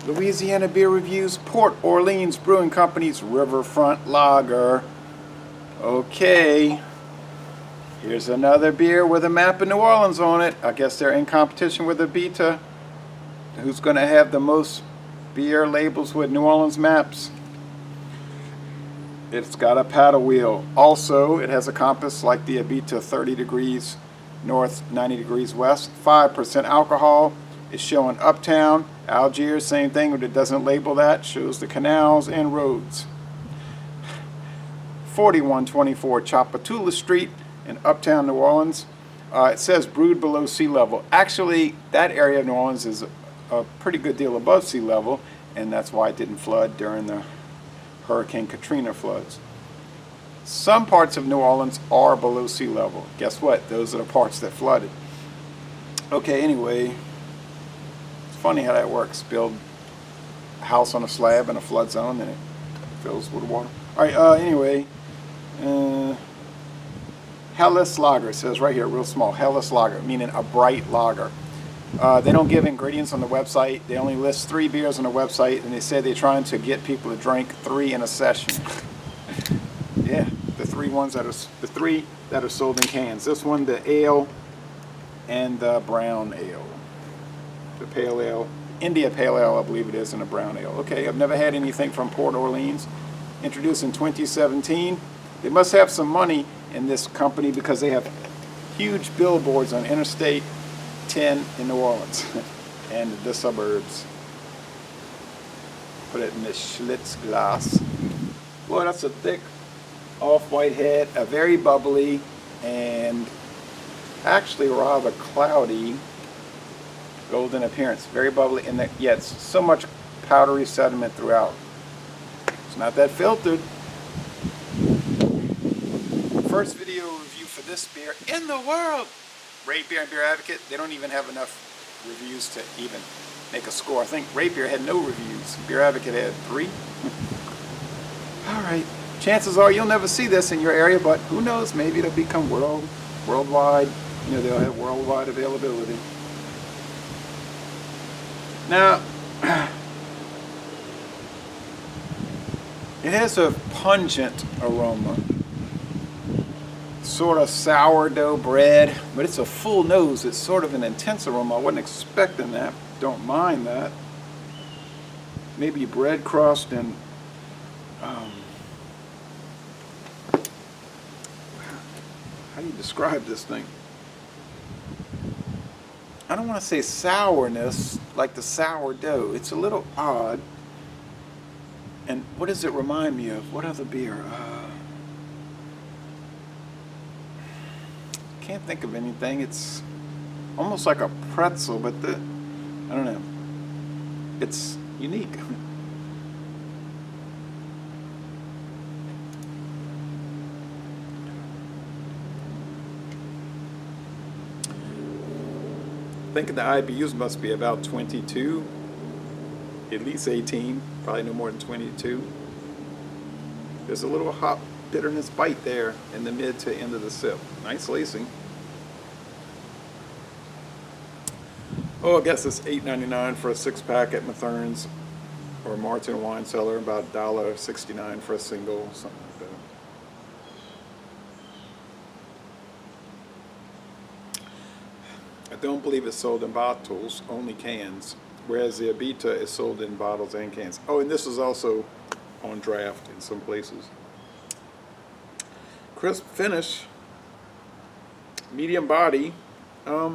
Louisiana Beer Reviews, Port Orleans Brewing Company's Riverfront Lager. Okay, here's another beer with a map of New Orleans on it. I guess they're in competition with Abita. Who's going to have the most beer labels with New Orleans maps? It's got a paddle wheel. Also, it has a compass like the Abita, 30 degrees north, 90 degrees west. 5% alcohol. It's showing Uptown, Algiers, same thing, but it doesn't label that. Shows the canals and roads. 4124 Chapatula Street in Uptown New Orleans. It says brewed below sea level. Actually, that area of New Orleans is a pretty good deal above sea level, and that's why it didn't flood during the Hurricane Katrina floods. Some parts of New Orleans are below sea level. Guess what? Those are the parts that flooded. Okay, anyway, it's funny how that works. Build a house on a slab in a flood zone, and it fills with water. All right, anyway, Helles Lager. It says right here, real small, Helles Lager, meaning a bright lager. They don't give ingredients on the website. They only list 3 beers on the website, and they say they're trying to get people to drink 3 in a session. Yeah, the 3 that are sold in cans. This one, the ale, and the brown ale, the pale ale, India Pale Ale, I believe it is, and a brown ale. Okay, I've never had anything from Port Orleans. Introduced in 2017. They must have some money in this company because they have huge billboards on Interstate 10 in New Orleans and the suburbs. Put it in this Schlitz glass. Boy, that's a thick off-white head, a very bubbly and actually rather cloudy golden appearance. Very bubbly, and yet so much powdery sediment throughout. It's not that filtered. First video review for this beer in the world. Rate Beer and Beer Advocate, they don't even have enough reviews to even make a score. I think Rate Beer had no reviews. Beer Advocate had 3. Alright, chances are you'll never see this in your area, but who knows, maybe it'll become worldwide. You know, they'll have worldwide availability. Now, it has a pungent aroma. Sort of sourdough bread, but it's a full nose. It's sort of an intense aroma. I wasn't expecting that. Don't mind that. Maybe bread crust and how do you describe this thing? I don't want to say sourness like the sourdough. It's a little odd. And what does it remind me of? What other beer? Can't think of anything. It's almost like a pretzel, but I don't know. It's unique. I think the IBUs must be about 22, at least 18, probably no more than 22. There's a little hop bitterness bite there in the mid to end of the sip. Nice lacing. Oh, I guess it's $8.99 for a 6-pack at Mathern's or Martin Wine Cellar, about $1.69 for a single, something like that. I don't believe it's sold in bottles, only cans, whereas the Abita is sold in bottles and cans. Oh, and this is also on draft in some places. Crisp finish, medium body. A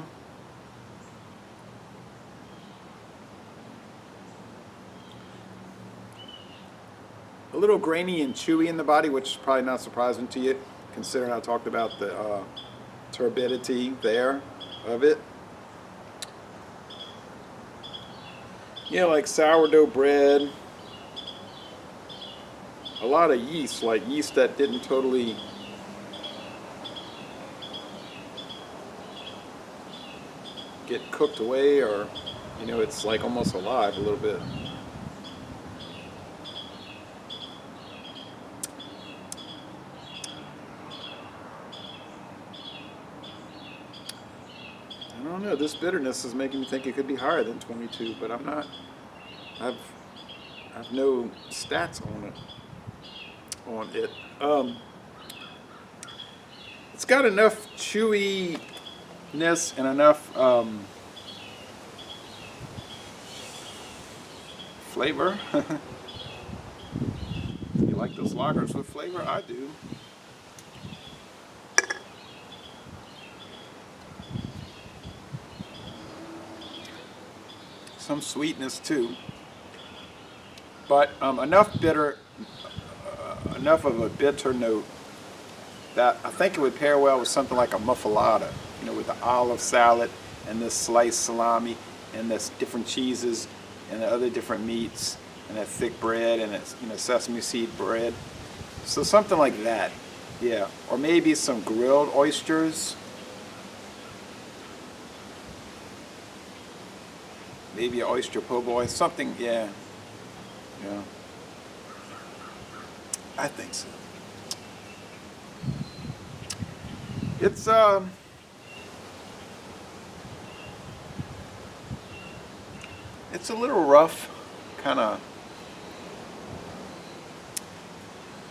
little grainy and chewy in the body, which is probably not surprising to you, considering I talked about the turbidity there of it. Yeah, like sourdough bread. A lot of yeast, like yeast that didn't totally get cooked away, or you know, it's like almost alive a little bit. I don't know, this bitterness is making me think it could be higher than 22, but I'm not I've no stats on it. It's got enough chewiness and enough flavor. You like those lagers with flavor? I do. Some sweetness too, but enough of a bitter note that I think it would pair well with something like a muffalata, you know, with the olive salad and this sliced salami and this different cheeses and the other different meats and that thick bread and it's, you know, sesame seed bread. So something like that, yeah. Or maybe some grilled oysters. Maybe an oyster po' boy, something, yeah. Yeah. I think so. It's a little rough, kind of.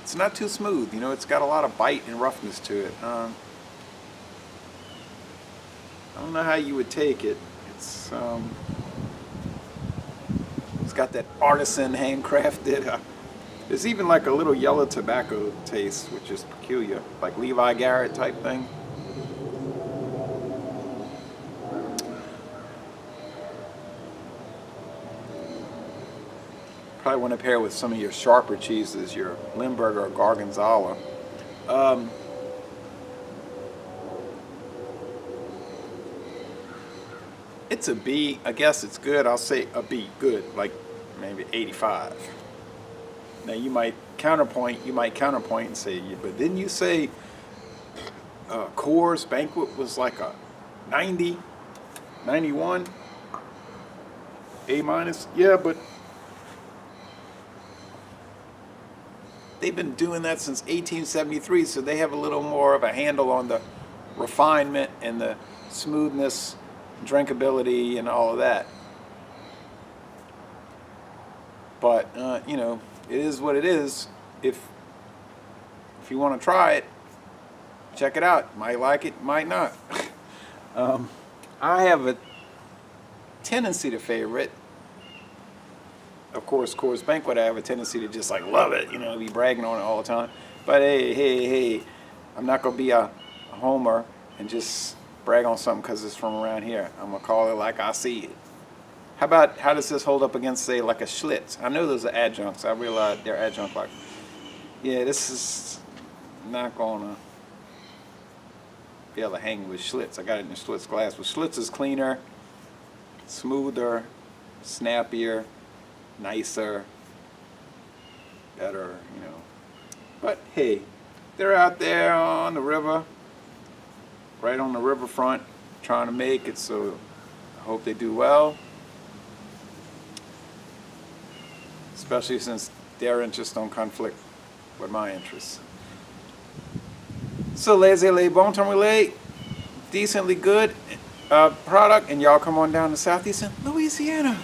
It's not too smooth, you know. It's got a lot of bite and roughness to it. I don't know how you would take it. It's got that artisan, handcrafted. There's even like a little yellow tobacco taste, which is peculiar, like Levi Garrett type thing. Probably want to pair with some of your sharper cheeses, your Limburger or Gorgonzola. It's a B. I guess it's good. I'll say a B, good, like maybe 85. Now you might counterpoint and say, yeah, but didn't you say Coors Banquet was like a 90, 91, A minus? Yeah, but they've been doing that since 1873, so they have a little more of a handle on the refinement and the smoothness, drinkability, and all of that. But you know, it is what it is. If you want to try it, check it out. Might like it, might not. I have a tendency to favor it. Of course, Coors Banquet, I have a tendency to just like love it, you know, be bragging on it all the time. But hey, I'm not gonna be a homer and just brag on something because it's from around here. I'm gonna call it like I see it. How does this hold up against, say, like a Schlitz? I know those are adjuncts. I realize they're adjunct like. Yeah, this is not gonna be able to hang with Schlitz. I got it in a Schlitz glass, but Schlitz is cleaner, smoother, snappier, nicer, better, you know. But hey, they're out there on the river, right on the riverfront, trying to make it, so I hope they do well. Especially since their interests don't conflict with my interests. So laissez-les bon temps relais, decently good product, and y'all come on down to southeastern Louisiana.